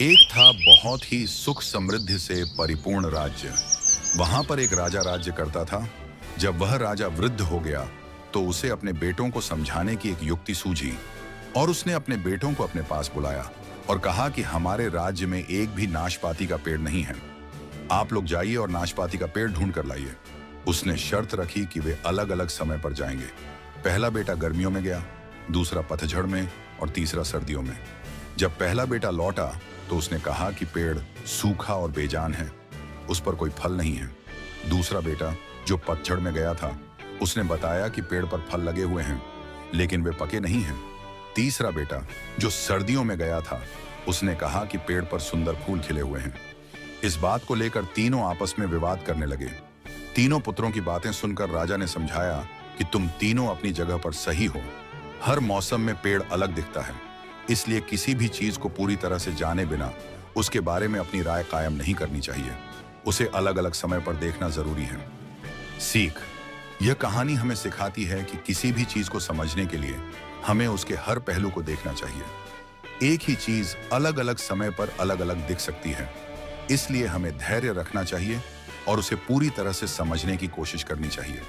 एक था बहुत ही सुख समृद्धि से परिपूर्ण राज्य। वहां पर एक राजा राज्य करता था। जब वह राजा वृद्ध हो गया तो उसे अपने बेटों को समझाने की एक युक्ति सूझी और उसने अपने बेटों को अपने पास बुलाया और कहा कि हमारे राज्य में एक भी नाशपाती का पेड़ नहीं है। आप लोग जाइए और नाशपाती का पेड़ ढूंढ कर लाइए। उसने शर्त रखी कि वे अलग अलग समय पर जाएंगे। पहला बेटा गर्मियों में गया, दूसरा पतझड़ में और तीसरा सर्दियों में। जब पहला बेटा लौटा तो उसने कहा कि पेड़ सूखा और बेजान है, उस पर कोई फल नहीं है। दूसरा बेटा जो पतझड़ में गया था उसने बताया कि पेड़ पर फल लगे हुए हैं लेकिन वे पके नहीं हैं। तीसरा बेटा जो सर्दियों में गया था उसने कहा कि पेड़ पर सुंदर फूल खिले हुए हैं। इस बात को लेकर तीनों आपस में विवाद करने लगे। तीनों पुत्रों की बातें सुनकर राजा ने समझाया कि तुम तीनों अपनी जगह पर सही हो। हर मौसम में पेड़ अलग दिखता है, इसलिए किसी भी चीज को पूरी तरह से जाने बिना उसके बारे में अपनी राय कायम नहीं करनी चाहिए। उसे अलग अलग समय पर देखना जरूरी है। सीख: यह कहानी हमें सिखाती है कि किसी भी चीज को समझने के लिए हमें उसके हर पहलू को देखना चाहिए। एक ही चीज अलग अलग समय पर अलग अलग दिख सकती है, इसलिए हमें धैर्य रखना चाहिए और उसे पूरी तरह से समझने की कोशिश करनी चाहिए।